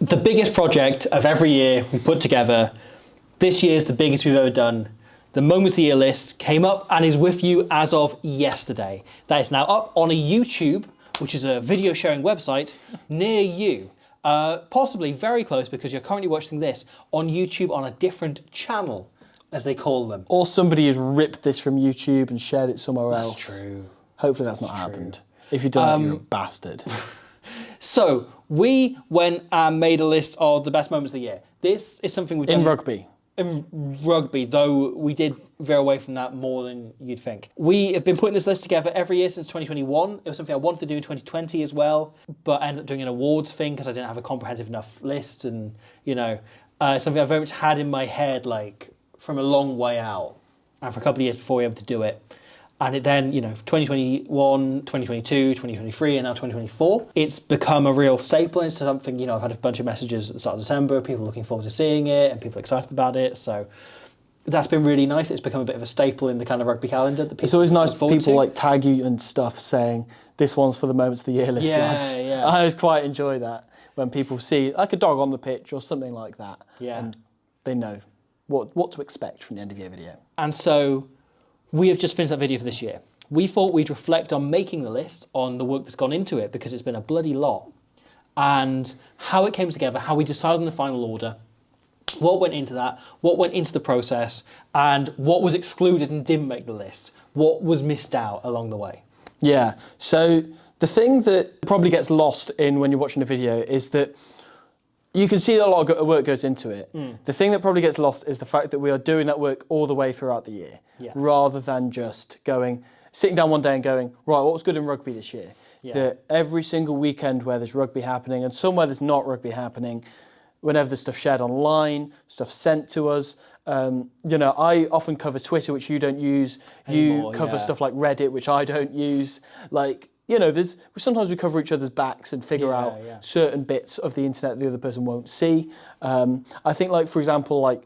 The biggest project of every year we put together. This year's the biggest we've ever done. The Moments of the Year list came up and is with you as of yesterday. That is now up on a YouTube, which is a video sharing website near you. Possibly very close because you're currently watching this on YouTube on a different channel, as they call them. Or somebody has ripped this from YouTube and shared it somewhere else. That's true. Hopefully that's not happened. If you've done that, you're a bastard. So we went and made a list of the best moments of the year. This is something we've done In rugby. In rugby, though we did veer away from that more than you'd think. We have been putting this list together every year since 2021. It was something I wanted to do in 2020 as well, but I ended up doing an awards thing because I didn't have a comprehensive enough list, and something I very much had in my head like from a long way out, and for a couple of years before we were able to do it. And it then, 2021, 2022, 2023, and now 2024, it's become a real staple. It's something, I've had a bunch of messages at the start of December, people looking forward to seeing it, and people excited about it. So that's been really nice. It's become a bit of a staple in the kind of rugby calendar that people. It's always nice for people like tag you and stuff saying, this one's for the Moments of the Year list, lads. Yeah. I always quite enjoy that when people see like a dog on the pitch or something like that. Yeah. And they know what to expect from the end of year video. And so we have just finished that video for this year. We thought we'd reflect on making the list, on the work that's gone into it, because it's been a bloody lot, and how it came together, how we decided on the final order, what went into that, what went into the process, and what was excluded and didn't make the list, what was missed out along the way. Yeah, so the thing that probably gets lost in when you're watching a video is that you can see that a lot of work goes into it. The thing that probably gets lost is the fact that we are doing that work all the way throughout the year, rather than just sitting down one day and going, right, what was good in rugby this year? Yeah. That every single weekend where there's rugby happening, and somewhere there's not rugby happening, whenever there's stuff shared online, stuff sent to us. I often cover Twitter, which you don't use. You cover stuff like Reddit, which I don't use. Sometimes we cover each other's backs and figure out certain bits of the internet the other person won't see. I think, for example,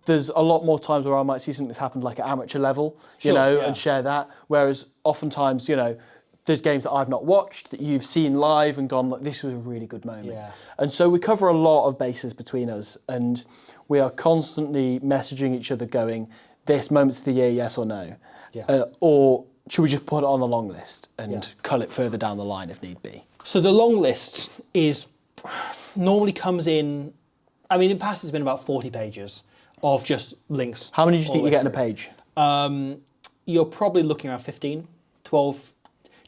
there's a lot more times where I might see something that's happened at amateur level, and share that. Whereas oftentimes, there's games that I've not watched that you've seen live and gone, this was a really good moment. Yeah. And so we cover a lot of bases between us, and we are constantly messaging each other going, this Moments of the Year, yes or no? Yeah. Or should we just put it on the long list and cull it further down the line if need be? So the long list normally comes in, in past it's been about 40 pages of just links. How many do you think you get in a page? You're probably looking around 15, 12,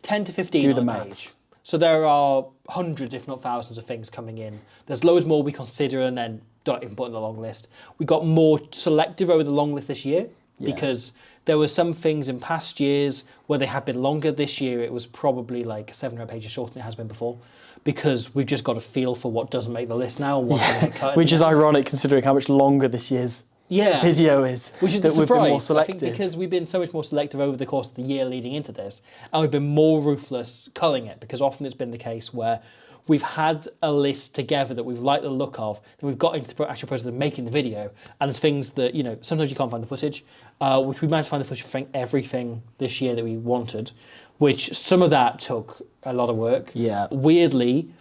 10 to 15 Do on the a maths. page. So there are hundreds, if not thousands, of things coming in. There's loads more we consider and then don't even put on the long list. We got more selective over the long list this year because there were some things in past years where they had been longer. This year it was probably 700 pages shorter than it has been before, because we've just got a feel for what doesn't make the list now and what doesn't cut. Which is ironic considering how much longer this year's video is. Which is that we've been more selective. I think because we've been so much more selective over the course of the year leading into this, and we've been more ruthless culling it, because often it's been the case where we've had a list together that we've liked the look of, then we've got into the actual process of making the video, and there's things that, sometimes you can't find the footage, which we managed to find the footage for everything this year that we wanted, which some of that took a lot of work. Yeah. Weirdly,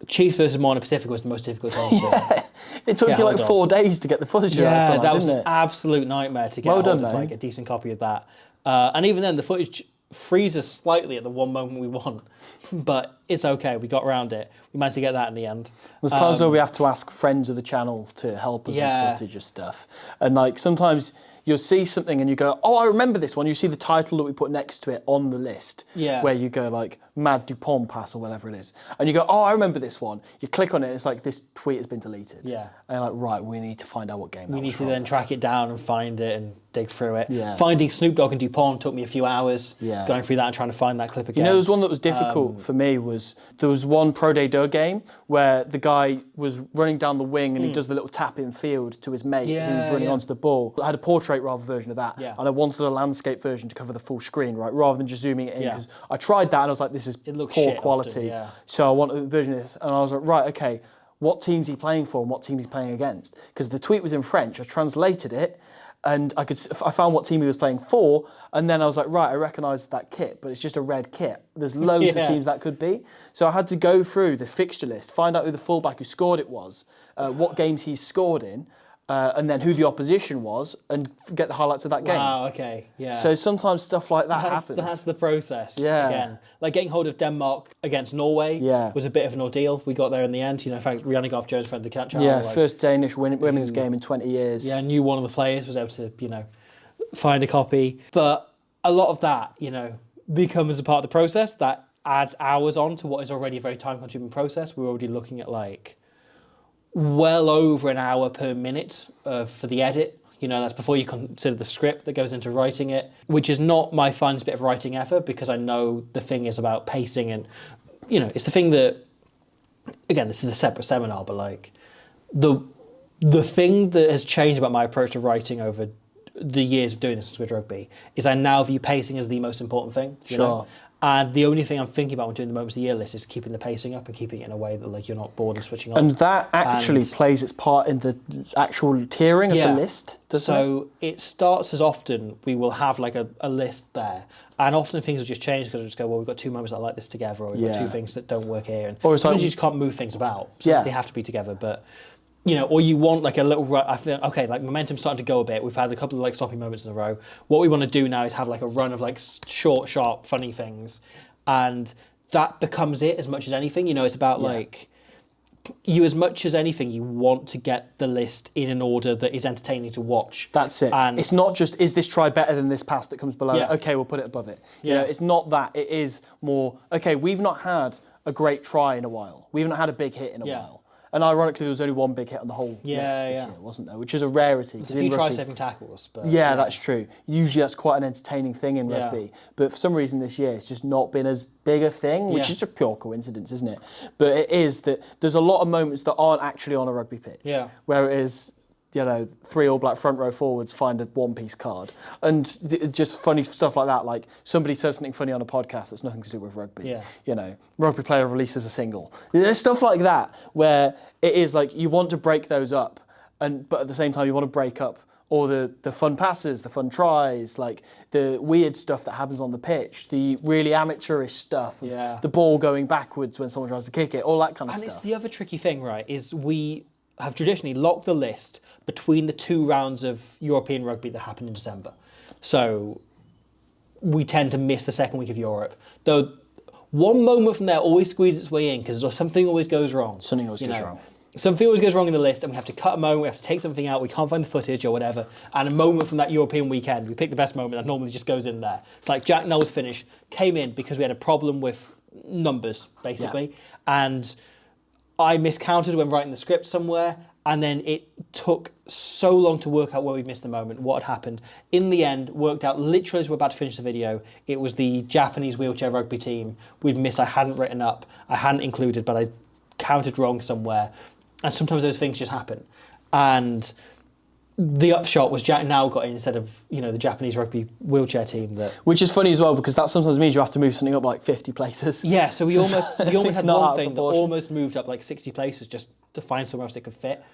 Chiefs versus Moana Pacific was the most difficult time to It took you 4 days to get the footage of that. That was an absolute nightmare to get hold of a decent copy of that. And even then, the footage freezes slightly at the one moment we want, but it's okay. We got around it. We managed to get that in the end. There's times where we have to ask friends of the channel to help us with footage of stuff. And sometimes you'll see something and you go, oh, I remember this one. You see the title that we put next to it on the list, where you go Mad Dupont Pass or whatever it is. And you go, oh, I remember this one. You click on it, it's this tweet has been deleted. Yeah. And you're right, we need to find out what game that was. We need to then track it down and find it and dig through it. Yeah. Finding Snoop Dogg and Dupont took me a few hours, going through that and trying to find that clip again. There was one that was difficult for me there was one Pro Day 2 game where the guy was running down the wing and he does the little tap in field to his mate who's running onto the ball. I had a portrait rather version of that, and I wanted a landscape version to cover the full screen, right, rather than just zooming it in, because I tried that and I was like, this is poor quality. Often, so I wanted a version of this, and I was like, right, okay, what team's he playing for and what team he's playing against? Because the tweet was in French, I translated it, and I found what team he was playing for, and then I was like, right, I recognise that kit, but it's just a red kit. There's loads of teams that could be. So I had to go through this fixture list, find out who the fullback who scored it was, what games he scored in, and then who the opposition was, and get the highlights of that game. Wow, okay, yeah. So sometimes stuff like that happens. That's the process. Yeah. Again, like getting hold of Denmark against Norway was a bit of an ordeal. We got there in the end. In fact, Rihanna Garth-Jones friend the catch. Yeah, first Danish women's game in 20 years. Yeah, I knew one of the players, was able to, find a copy. But a lot of that, becomes a part of the process that adds hours on to what is already a very time-consuming process. We're already looking at well over an hour per minute for the edit. That's before you consider the script that goes into writing it, which is not my funnest bit of writing effort, because I know the thing is about pacing and, it's the thing that, again, this is a separate seminar, but the thing that has changed about my approach to writing over the years of doing this in Squidge Rugby is I now view pacing as the most important thing. You know? And the only thing I'm thinking about when doing the Moments of the Year list is keeping the pacing up and keeping it in a way that you're not bored and switching off. And that actually plays its part in the actual tiering of the list, doesn't it? So it starts as often, we will have a list there. And often things will just change because we'll just go, well, we've got 2 moments that like this together, or we've got 2 things that don't work here. And or sometimes you just can't move things about. Sometimes they have to be together, but... or you want a little run. I feel okay, momentum's starting to go a bit. We've had a couple of sloppy moments in a row. What we want to do now is have a run of short, sharp, funny things, and that becomes it as much as anything. It's about you, as much as anything, you want to get the list in an order that is entertaining to watch. That's it. And it's not just, is this try better than this pass that comes below it? Okay, we'll put it above it. It's not that. It is more, okay, we've not had a great try in a while. We haven't had a big hit in a while. And ironically, there was only one big hit on the whole list this year, wasn't there? Which is a rarity. There's a few try-saving tackles. But that's true. Usually that's quite an entertaining thing in rugby. But for some reason this year, it's just not been as big a thing, which is a pure coincidence, isn't it? But it is that there's a lot of moments that aren't actually on a rugby pitch. Yeah. Where it is... 3 All Black front row forwards find a one-piece card. And just funny stuff like that, somebody says something funny on a podcast that's nothing to do with rugby. Yeah. Rugby player releases a single. There's stuff like that where it is you want to break those up, but at the same time you want to break up all the fun passes, the fun tries, the weird stuff that happens on the pitch, the really amateurish stuff, the ball going backwards when someone tries to kick it, all that kind of stuff. And it's the other tricky thing, right, is we have traditionally locked the list between the 2 rounds of European rugby that happen in December. So we tend to miss the second week of Europe. Though one moment from there always squeezes its way in because something always goes wrong. Something always goes wrong. Something always goes wrong in the list, and we have to cut a moment, we have to take something out, we can't find the footage or whatever. And a moment from that European weekend, we pick the best moment that normally just goes in there. It's like Jack Noel's finish came in because we had a problem with numbers, basically. And I miscounted when writing the script somewhere, and then it took so long to work out where we missed the moment, what had happened. In the end, worked out literally as we're about to finish the video, it was the Japanese wheelchair rugby team we'd missed, I hadn't written up, I hadn't included, but I counted wrong somewhere. And sometimes those things just happen. And the upshot was Jack now got in instead of the Japanese rugby wheelchair team. Which is funny as well, because that sometimes means you have to move something up 50 places. Yeah, so we almost had one thing that almost moved up 60 places just to find somewhere else it could fit,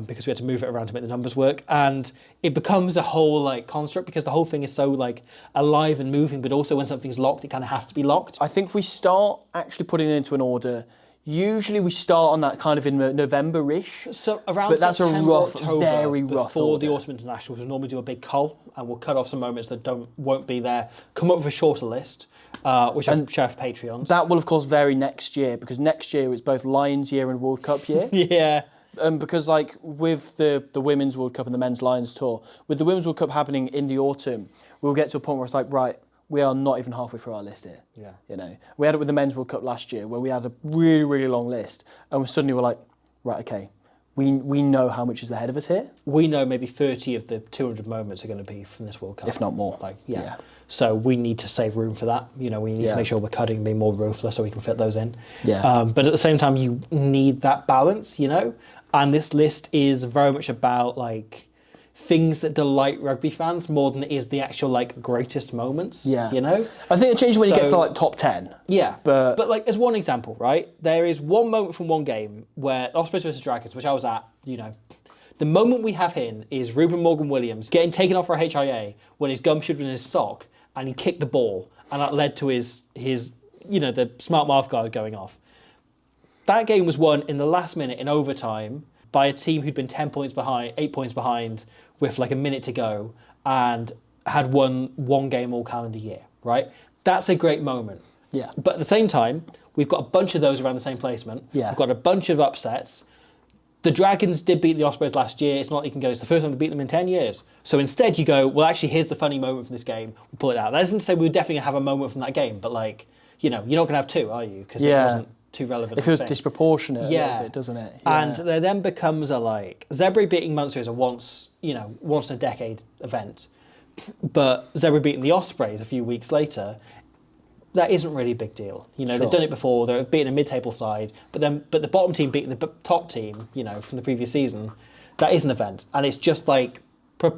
because we had to move it around to make the numbers work. And it becomes a whole construct, because the whole thing is so alive and moving, but also when something's locked, it kind of has to be locked. I think we start actually putting it into an order. Usually we start on that kind of in November-ish. So around but that's September, a rough, October, very rough before order. the Autumn Internationals, we'll normally do a big cull, and we'll cut off some moments that won't be there. Come up with a shorter list, which I'll share for Patreons. That will of course vary next year, because next year is both Lions year and World Cup year. Yeah. Because with the Women's World Cup and the Men's Lions Tour, with the Women's World Cup happening in the autumn, we'll get to a point where it's right, we are not even halfway through our list here. Yeah. We had it with the Men's World Cup last year, where we had a really, really long list, and we suddenly were like, right, okay, we know how much is ahead of us here. We know maybe 30 of the 200 moments are going to be from this World Cup. If not more. Yeah. So we need to save room for that. We need to make sure we're cutting, being more ruthless so we can fit those in. Yeah. But at the same time, you need that balance, And this list is very much about things that delight rugby fans more than it is the actual greatest moments. Yeah. I think it changes when you get to the top 10. Yeah. But as one example, right? There is one moment from one game where Ospreys versus Dragons, which I was at, The moment we have in is Ruben Morgan-Williams getting taken off for a HIA when his gum should have been in his sock, and he kicked the ball, and that led to his the smart mouth guard going off. That game was won in the last minute in overtime by a team who'd been 8 points behind with like a minute to go, and had won one game all calendar year, right? That's a great moment. Yeah. But at the same time, we've got a bunch of those around the same placement. Yeah. We've got a bunch of upsets. The Dragons did beat the Ospreys last year. It's not like you can go, it's the first time we beat them in 10 years. So instead you go, well, actually, here's the funny moment from this game. We'll pull it out. That isn't to say we would definitely have a moment from that game, but like, you're not going to have two, are you? Because it wasn't too relevant. It feels disproportionate a little bit, doesn't it? Yeah. And there then becomes a like, Zebra beating Munster is a once in a decade event. But Zebra beating the Ospreys a few weeks later, that isn't really a big deal. They've done it before. They're beating a mid-table side, but the bottom team beating the top team, from the previous season, that is an event, and it's just like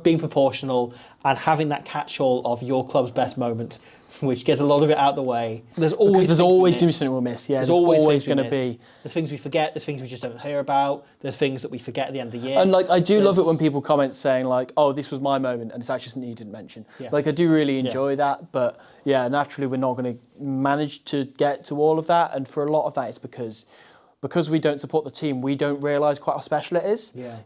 being proportional and having that catch-all of your club's best moment, which gets a lot of it out of the way. There's always going to be something we'll miss. Yeah, there's always going to be. There's things we forget. There's things we just don't hear about. There's things that we forget at the end of the year. And like, I do love it when people comment saying like, "Oh, this was my moment," and it's actually something you didn't mention. Yeah. Like, I do really enjoy that, but yeah, naturally we're not going to manage to get to all of that, and for a lot of that, it's because we don't support the team, we don't realise quite how special it is. Yeah.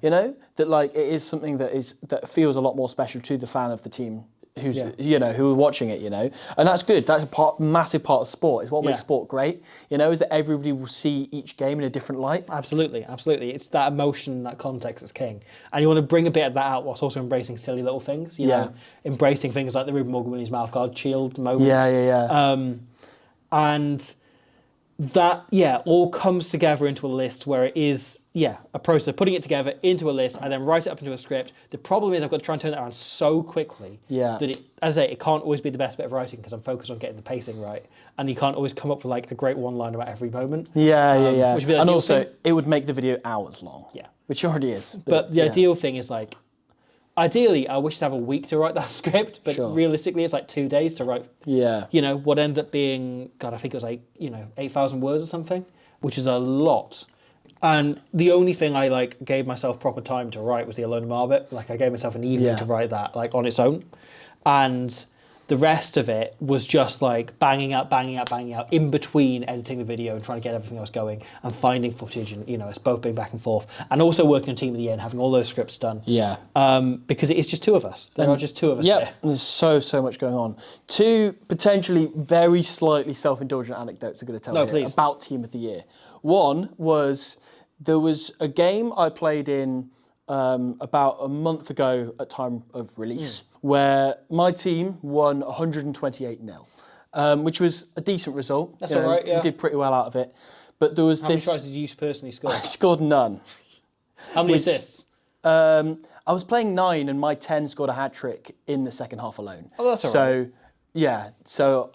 That like it is something that feels a lot more special to the fan of the team who's who are watching it, and that's good. That's a massive part of sport. It's what makes sport great. Is that everybody will see each game in a different light. Absolutely. It's that emotion, that context that's king, and you want to bring a bit of that out whilst also embracing silly little things. Embracing things like the Ruben Morgan-Williams mouthguard shield moment. And that all comes together into a list where it is a process of putting it together into a list and then write it up into a script. The problem is I've got to try and turn it around so quickly that it can't always be the best bit of writing because I'm focused on getting the pacing right, and you can't always come up with like a great one-liner about every moment. Which would be and also thing. It would make the video hours long. Which already is. But the ideal thing is like, ideally, I wish to have a week to write that script, but realistically, it's like 2 days to write. What ended up being, I think it was like 8,000 words or something, which is a lot. And the only thing I like gave myself proper time to write was the Alone Marbit. Like I gave myself an evening to write that, like on its own, and the rest of it was just like banging out in between editing the video and trying to get everything else going and finding footage and it's both being back and forth and also working on Team of the Year and having all those scripts done. Because it is just two of us. There are just two of us. Yeah, there's so much going on. Two potentially very slightly self-indulgent anecdotes I'm going to tell you about Team of the Year. One was there was a game I played in about a month ago at time of release, where my team won 128-0, which was a decent result. That's all right, We did pretty well out of it. But there was How many tries did you personally score? I scored none. How many assists? I was playing 9 and my 10 scored a hat-trick in the second half alone. Oh, that's all right. So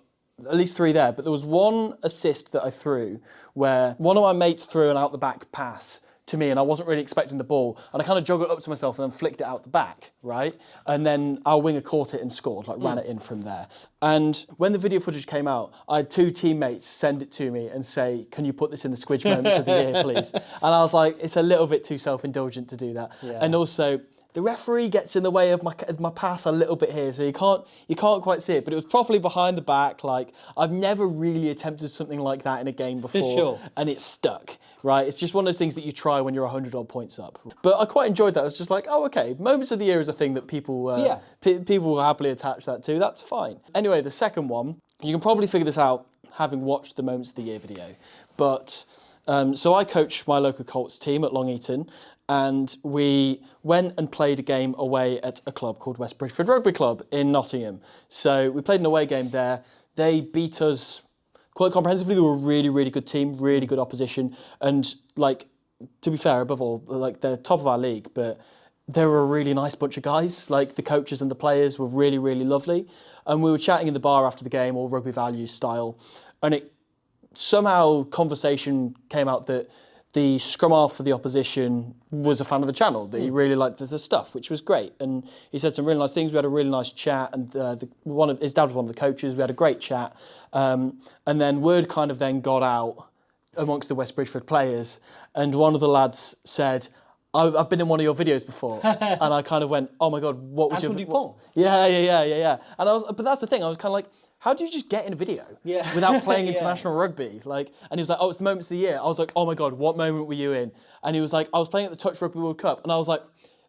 at least 3 there. But there was one assist that I threw where one of my mates threw an out-the-back pass to me and I wasn't really expecting the ball and I kind of joggled up to myself and then flicked it out the back, right? And then our winger caught it and scored, ran it in from there. And when the video footage came out, I had 2 teammates send it to me and say, "Can you put this in the Squidge Moments of the Year, please?" And I was like, it's a little bit too self-indulgent to do that. And also, the referee gets in the way of my pass a little bit here, so you can't quite see it. But it was properly behind the back. Like I've never really attempted something like that in a game before, and it stuck. Right, it's just one of those things that you try when you're 100 odd points up. But I quite enjoyed that. I was just like, oh, okay, Moments of the Year is a thing that people people will happily attach that to. That's fine. Anyway, the second one, you can probably figure this out having watched the Moments of the Year video, but. So I coach my local Colts team at Long Eaton, and we went and played a game away at a club called West Bridgeford Rugby Club in Nottingham. So we played an away game there. They beat us quite comprehensively. They were a really, really good team, really good opposition, and like to be fair, above all, like they're top of our league, but they were a really nice bunch of guys. Like the coaches and the players were really, really lovely. And we were chatting in the bar after the game, all rugby values style, and it somehow conversation came out that the scrum half for the opposition was a fan of the channel, that he really liked the stuff, which was great. And he said some really nice things. We had a really nice chat, and his dad was one of the coaches. We had a great chat. And then word kind of then got out amongst the West Bridgeford players, and one of the lads said, I've been in one of your videos before, and I kind of went, oh my God, what was Antoine your... Dupont. Yeah. And but that's the thing, I was kind of like, how do you just get in a video without playing Yeah. international rugby? Like, and he was like, oh, it's the moments of the year. I was like, oh my God, what moment were you in? And he was like, I was playing at the Touch Rugby World Cup, and I was like,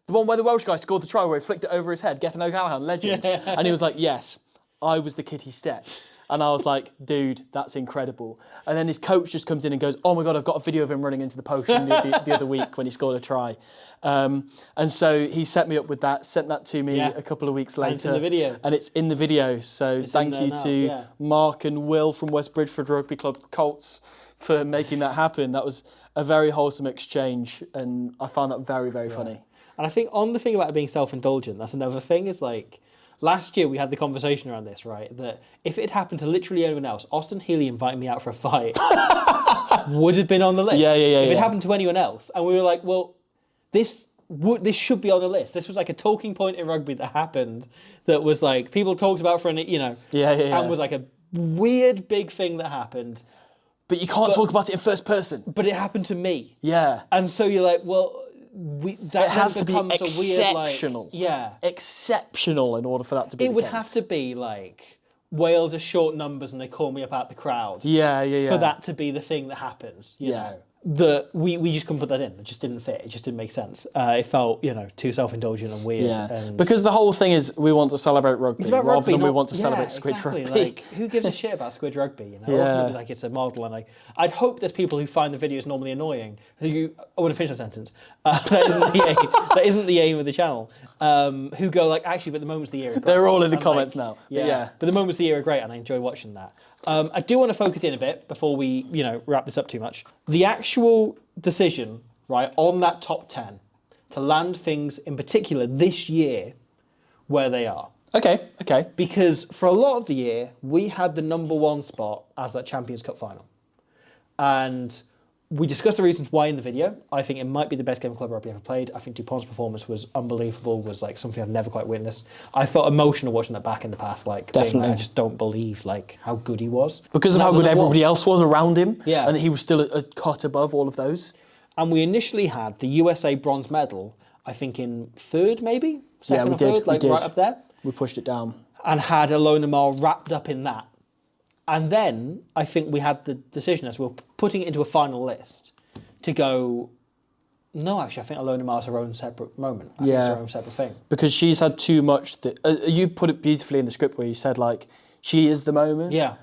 the one where the Welsh guy scored the try where he flicked it over his head, Gethin O'Callaghan, legend. Yeah. And he was like, yes, I was the kid he stepped. And I was like, dude, that's incredible. And then his coach just comes in and goes, oh my God, I've got a video of him running into the post from the other week when he scored a try. And so he set me up with that, sent that to me a couple of weeks later. And it's in the video. And it's in the video. So thank you to Mark and Will from West Bridgeford Rugby Club Colts for making that happen. That was a very wholesome exchange. And I found that very, very funny. And I think on the thing about it being self-indulgent, that's another thing, is like, last year we had the conversation around this, right? That if it had happened to literally anyone else, Austin Healy inviting me out for a fight would have been on the list. If it happened to anyone else, and we were like, well, this should be on the list. This was like a talking point in rugby that happened, that was like people talked about for and was like a weird big thing that happened. But you can't talk about it in first person. But it happened to me. Yeah. And so you're like, well, that it has to be exceptional. Exceptional in order for that to be the case. It would have to be like, Wales are short numbers and they call me up out the crowd. For that to be the thing that happens, you know. We just couldn't put that in. It just didn't fit. It just didn't make sense. It felt, too self-indulgent and weird. Yeah. Because the whole thing is we want to celebrate rugby rather than we want to celebrate Squidge Rugby. Like, who gives a shit about Squidge Rugby? Ultimately, like, it's a model, and I'd hope there's people who find the videos normally annoying. I want to finish the sentence. That isn't the aim of the channel. Who go like, actually, but the moments of the year are great. They're all in the comments now. But the moments of the year are great, and I enjoy watching that. I do want to focus in a bit before we, wrap this up too much. The actual decision, right, on that top 10 to land things in particular this year where they are. Okay. Because for a lot of the year, we had the number 1 spot as that Champions Cup final. And we discussed the reasons why in the video. I think it might be the best game of club rugby ever played. I think Dupont's performance was unbelievable, was like something I've never quite witnessed. I felt emotional watching that back in the past, like, definitely. I just don't believe like how good he was. Because of how good everybody else was around him. Yeah. And he was still a cut above all of those. And we initially had the USA bronze medal, I think in 3rd maybe? Second or 3rd, we did. Right up there. We pushed it down. And had Alona Mar wrapped up in that. And then I think we had the decision, as we were putting it into a final list, to go, no, actually, I think Alona Mar's her own separate moment. I think it's her own separate thing. Because she's had too much... you put it beautifully in the script where you said, like, she is the moment. Yeah.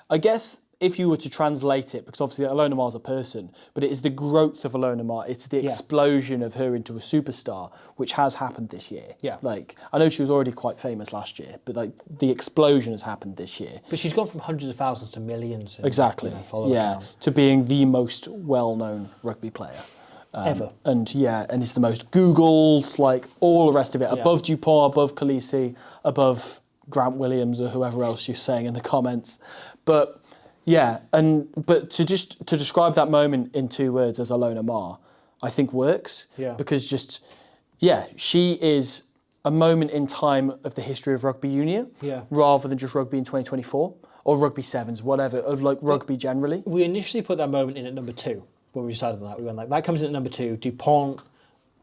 I guess if you were to translate it, because obviously Alona Mar's a person, but it is the growth of Alona Mar. It's the explosion of her into a superstar, which has happened this year. Yeah. Like, I know she was already quite famous last year, but like the explosion has happened this year. But she's gone from hundreds of thousands to millions. Exactly. To being the most well-known rugby player. Ever. And it's the most Googled, like all the rest of it. Above Dupont, above Khaleesi, above Grant Williams or whoever else you're saying in the comments. But to describe that moment in 2 words as Alona Mar, I think works. Yeah. Because she is a moment in time of the history of rugby union. Yeah. Rather than just rugby in 2024 or rugby sevens, whatever, of like rugby generally. We initially put that moment in at number 2 when we decided on that. We went like, that comes in at number 2. Dupont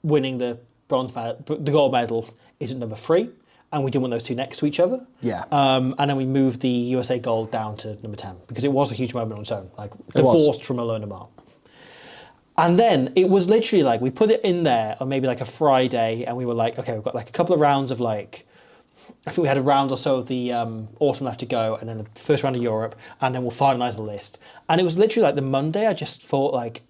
winning the gold medal is at number 3. And we didn't want those 2 next to each other. Yeah. And then we moved the USA gold down to number 10 because it was a huge moment on its own, like divorced from Alona Mar. And then it was literally like we put it in there on maybe like a Friday, and we were like, okay, we've got like a couple of rounds of like, I think we had a round or so of the autumn left to go, and then the first round of Europe, and then we'll finalise the list. And it was literally like the Monday. I just thought like,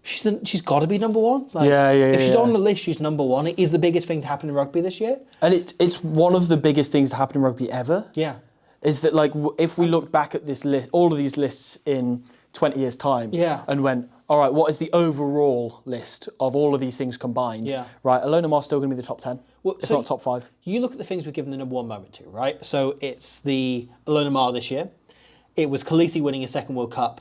she's got to be number 1. Like, if she's on the list, she's number 1. It is the biggest thing to happen in rugby this year. And it's one of the biggest things to happen in rugby ever. Yeah. Is that like, if we looked back at this list, all of these lists in 20 years' time, and went, all right, what is the overall list of all of these things combined? Yeah. Right, Alona Mar's still going to be the top 10, if not top 5. You look at the things we've given the number 1 moment to, right? So it's the Alona Mar this year. It was Khaleesi winning his 2nd World Cup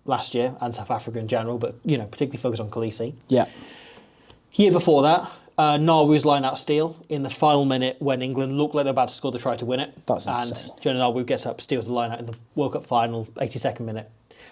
last year, and South Africa in general, but particularly focused on Khaleesi. Yeah. Year before that, Nawa's line out steal in the final minute when England looked like they're about to score the try to win it. That's insane. And Jonah Nawu gets up, steals the line out in the World Cup final, 82nd minute.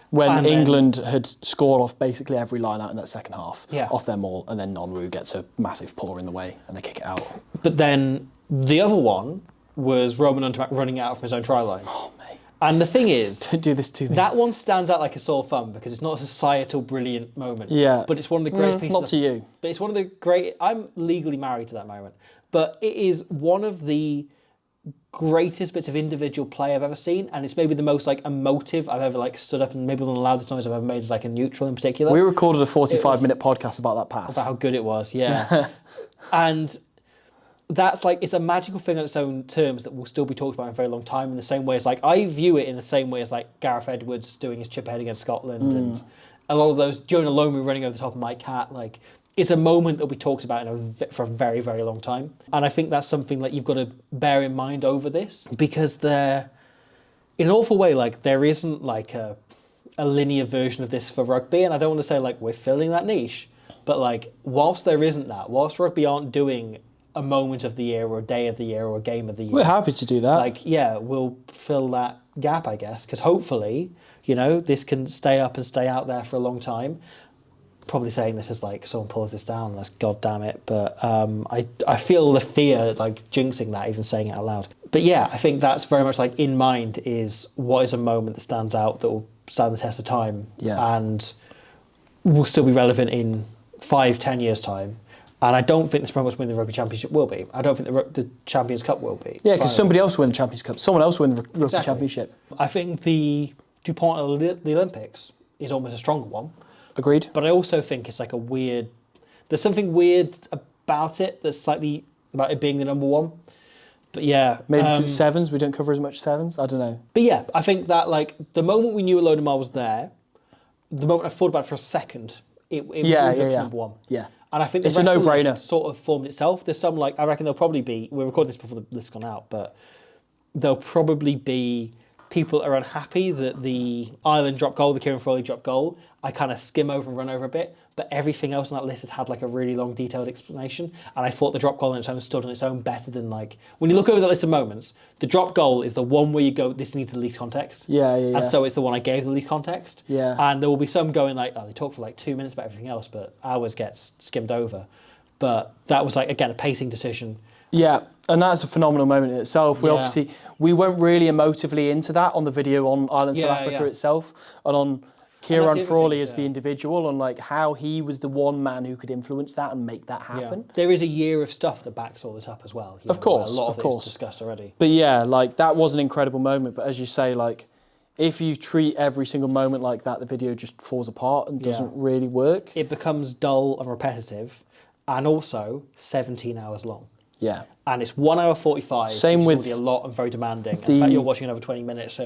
When And then- England had scored off basically every line out in that second half, Yeah. off their maul, and then Nonru gets a massive puller in the way and they kick it out. But then the other one was Roman Untermatt running out from his own try line. Oh, mate. And the thing is, Don't do this to me. that one stands out like a sore thumb because it's not a societal brilliant moment. Yeah. But it's one of the great pieces. Not to you. But it's one of the great. I'm legally married to that moment. But it is one of the greatest bits of individual play I've ever seen, and it's maybe the most like emotive I've ever like stood up and maybe one of the loudest noise I've ever made as like a neutral in particular. We recorded a 45-minute podcast about that pass. About how good it was, yeah. And that's like, it's a magical thing on its own terms that will still be talked about in a very long time, in the same way as like, I view it in the same way as like Gareth Edwards doing his chip ahead against Scotland and a lot of those, Jonah Lomu running over the top of Mike Catt, like, it's a moment that will be talked about for a very, very long time. And I think that's something that you've got to bear in mind over this, because in an awful way, like, there isn't like a linear version of this for rugby, and I don't want to say like we're filling that niche, but like, whilst there isn't that, whilst rugby aren't doing a moment of the year or a day of the year or a game of the year, We're happy to do that. like, yeah, we'll fill that gap, I guess, because hopefully, you know, this can stay up and stay out there for a long time. Probably saying this is like, someone pulls this down, that's god damn it, but I feel the fear like jinxing that, even saying it out loud. But yeah, I think that's very much like in mind is what is a moment that stands out that will stand the test of time, and will still be relevant in 5-10 years time. And I don't think this promotes winning the Rugby Championship will be. I don't think the Champions Cup will be. Yeah, because somebody else will win the Champions Cup. Someone else will win the Rugby Championship. I think the DuPont of the Olympics is almost a stronger one. Agreed. But I also think it's like a weird... There's something weird about it that's slightly... about it being the number one. But yeah. Maybe sevens. We don't cover as much sevens. I don't know. But yeah, I think that like the moment we knew Alodamar was there, the moment I thought about it for a second, it moved up to number one. Yeah. And I think It's the a rest of the no-brainer. list sort of formed itself. There's some like, I reckon there'll probably be, we're recording this before the list's gone out, but there'll probably be people that are unhappy that the Ireland drop goal, the Kieran Frawley drop goal, I kind of skim over and run over a bit, but everything else on that list has had like a really long detailed explanation, and I thought the drop goal on its own stood on its own better than like, when you look over that list of moments, the drop goal is the one where you go, this needs the least context. Yeah. And so it's the one I gave the least context. Yeah. And there will be some going like, oh, they talk for like 2 minutes about everything else, but ours gets skimmed over. But that was like, again, a pacing decision. Yeah, and that's a phenomenal moment in itself. We went really emotively into that on the video on Ireland South Africa itself, and on Kieran Frawley as the individual, and like how he was the one man who could influence that and make that happen. Yeah. There is a year of stuff that backs all this up as well. Of course, a lot of of course. it's discussed already. But yeah, like that was an incredible moment. But as you say, like if you treat every single moment like that, the video just falls apart and doesn't really work. It becomes dull and repetitive, and also 17 hours long. Yeah. And it's 1 hour 45. Same which with is already a lot and very demanding. In fact, you're watching another 20 minutes. So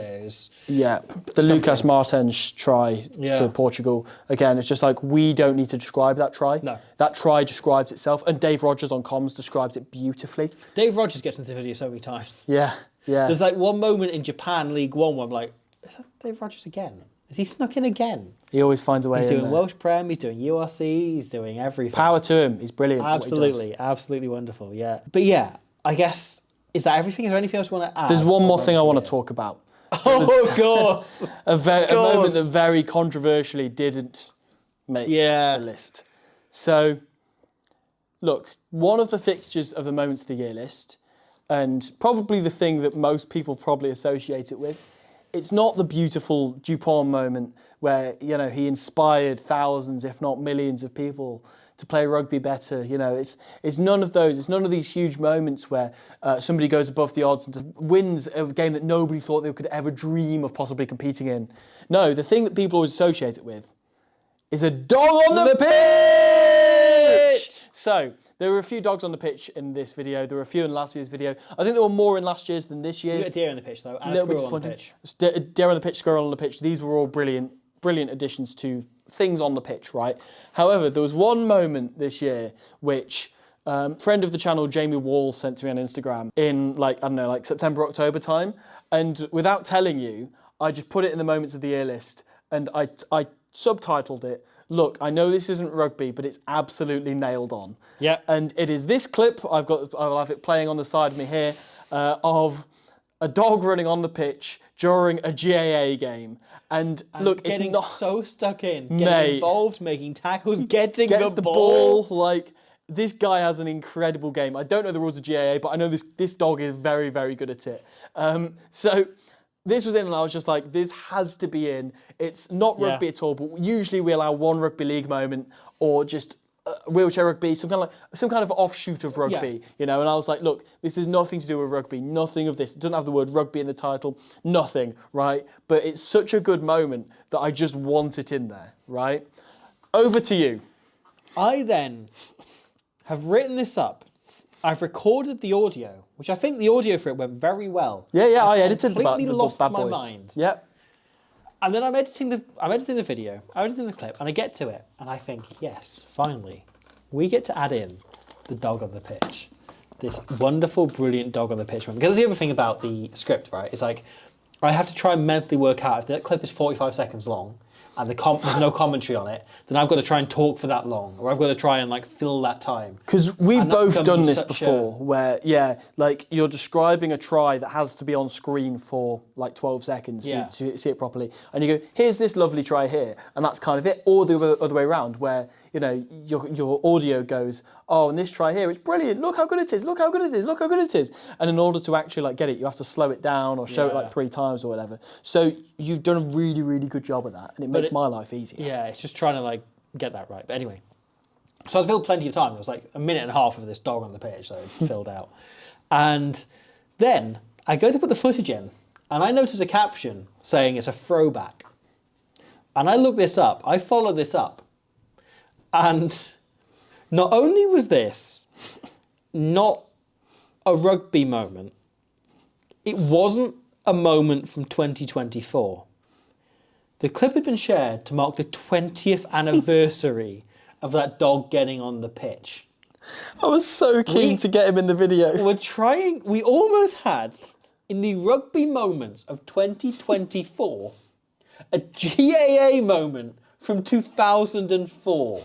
the Lucas Martins try for Portugal. Again, it's just like, we don't need to describe that try. No. That try describes itself, and Dave Rogers on comms describes it beautifully. Dave Rogers gets into the video so many times. Yeah. There's like one moment in Japan League One where I'm like, is that Dave Rogers again? Is he snuck in again? He always finds a way. He's in doing there. Welsh Prem, he's doing URC, he's doing everything. Power to him. He's brilliant. Absolutely wonderful, yeah. But yeah, I guess, is that everything? Is there anything else you want to add? There's one more thing I want to talk about. Oh, of course. A moment that very controversially didn't make the list. So, look, one of the fixtures of the Moments of the Year list, and probably the thing that most people probably associate it with, it's not the beautiful Dupont moment where, you know, he inspired thousands, if not millions of people to play rugby better. You know, it's none of those. It's none of these huge moments where somebody goes above the odds and wins a game that nobody thought they could ever dream of possibly competing in. No, the thing that people always associate it with is a dog on the pitch! So, there were a few dogs on the pitch in this video. There were a few in last year's video. I think there were more in last year's than this year's. You got a deer on the pitch, though, and a squirrel on the pitch. Deer on the pitch, squirrel on the pitch. These were all brilliant additions to things on the pitch, right? However, there was one moment this year which friend of the channel, Jamie Wall, sent to me on Instagram in like September, October time. And without telling you, I just put it in the Moments of the Year list and I subtitled it, "Look, I know this isn't rugby, but it's absolutely nailed on." Yeah. And it is this clip, I'll have it playing on the side of me here, of a dog running on the pitch during a GAA game. And look, it's getting not so stuck in, Mate. getting involved, making tackles, getting gets the ball. like, this guy has an incredible game. I don't know the rules of GAA, but I know this dog is very, very good at it. So this was in, and I was just like, this has to be in. It's not rugby at all, but usually we allow one rugby league moment or just wheelchair rugby, some kind of offshoot of rugby, you know. And I was like, look, this is nothing to do with rugby, nothing of this. It doesn't have the word rugby in the title, nothing, right? But it's such a good moment that I just want it in there, right? Over to you. I then have written this up. I've recorded the audio, which I think the audio for it went very well. Yeah, I edited completely the lost bad my boy. mind. Yep. And then I'm editing the video, I'm editing the clip, and I get to it, and I think, yes, finally, we get to add in the dog on the pitch. This wonderful, brilliant dog on the pitch. Because the other thing about the script, right, is like, I have to try and mentally work out if that clip is 45 seconds long, and there's no commentary on it, then I've got to try and talk for that long, or I've got to try and like fill that time. Because we've both done this such before, where like you're describing a try that has to be on screen for like 12 seconds for you to see it properly, and you go, "Here's this lovely try here," and that's kind of it. Or the other way around, where you know your audio goes, "Oh, and this try here, it's brilliant. Look how good it is. Look how good it is. Look how good it is." And in order to actually like get it, you have to slow it down or show it like 3 times or whatever. So you've done a really, really good job at that, and it makes my life easier. Yeah, it's just trying to like get that right. But anyway, so I filled plenty of time. There was like a minute and a half of this dog on the pitch that I filled out. And then I go to put the footage in, and I notice a caption saying it's a throwback. And I look this up, I follow this up. And not only was this not a rugby moment, it wasn't a moment from 2024. The clip had been shared to mark the 20th anniversary of that dog getting on the pitch. I was so keen to get him in the video. We almost had, in the rugby moments of 2024, a GAA moment from 2004.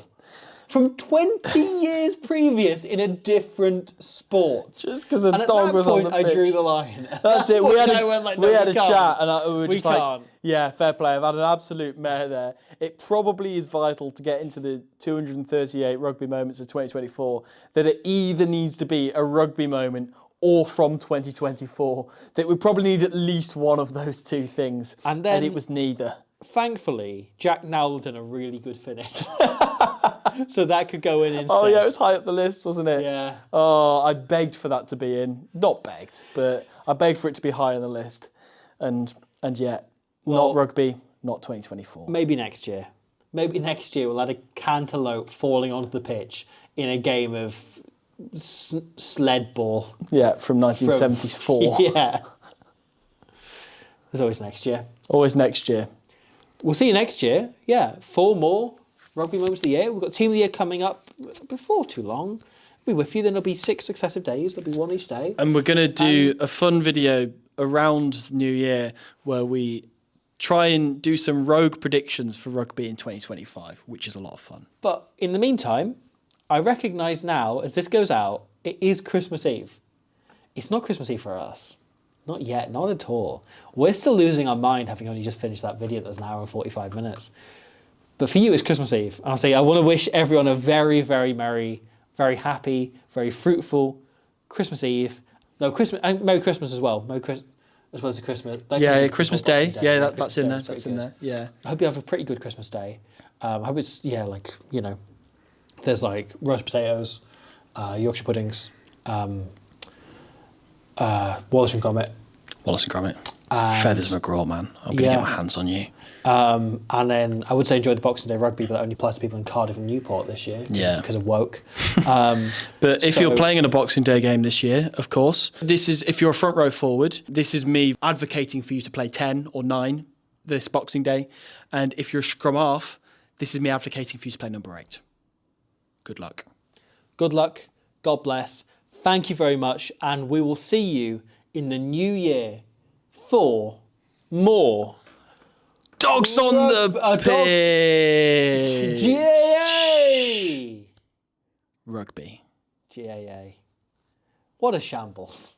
From 20 years previous in a different sport. Just because a dog was on the pitch. I drew the line. That's it. We had a can't. chat and we were just like, can't. yeah, fair play. I've had an absolute mare there. It probably is vital to get into the 238 rugby moments of 2024 that it either needs to be a rugby moment or from 2024. That we probably need at least one of those two things. And it was neither. Thankfully, Jack nailed in a really good finish. So that could go in instead. Oh yeah, it was high up the list, wasn't it? Yeah. Oh, I begged for that to be in. Not begged, but I begged for it to be high on the list. And yet, not rugby, not 2024. Maybe next year. Maybe next year we'll add a cantaloupe falling onto the pitch in a game of sled ball. Yeah, from 1974. Yeah. There's always next year. Always next year. We'll see you next year. Yeah, 4 more rugby moments of the year. We've got Team of the Year coming up before too long. We'll be with you. Then there'll be 6 successive days. There'll be 1 each day. And we're going to do a fun video around New Year where we try and do some rogue predictions for rugby in 2025, which is a lot of fun. But in the meantime, I recognise now, as this goes out, it is Christmas Eve. It's not Christmas Eve for us. Not yet, not at all. We're still losing our mind having only just finished that video that's an hour and 45 minutes. But for you, it's Christmas Eve. And I'll say I want to wish everyone a very, very merry, very happy, very fruitful Christmas Eve. No, Christmas and Merry Christmas as well. As well as the Christmas. Christmas Day. Yeah, that's in there. That's in there. Yeah. I hope you have a pretty good Christmas Day. I hope it's there's like roast potatoes, Yorkshire puddings, Wallace and Gromit. Wallace and Gromit. Feathers McGraw, man. I'm going to get my hands on you. And then I would say enjoy the Boxing Day rugby, but that only applies to people in Cardiff and Newport this year. Yeah. Because of woke. But if you're playing in a Boxing Day game this year, of course, if you're a front row forward, this is me advocating for you to play 10 or 9 this Boxing Day. And if you're a scrum half, this is me advocating for you to play number 8. Good luck. Good luck. God bless. Thank you very much. And we will see you in the new year for more Dogs on the pitch. GAA. Rugby. GAA. What a shambles.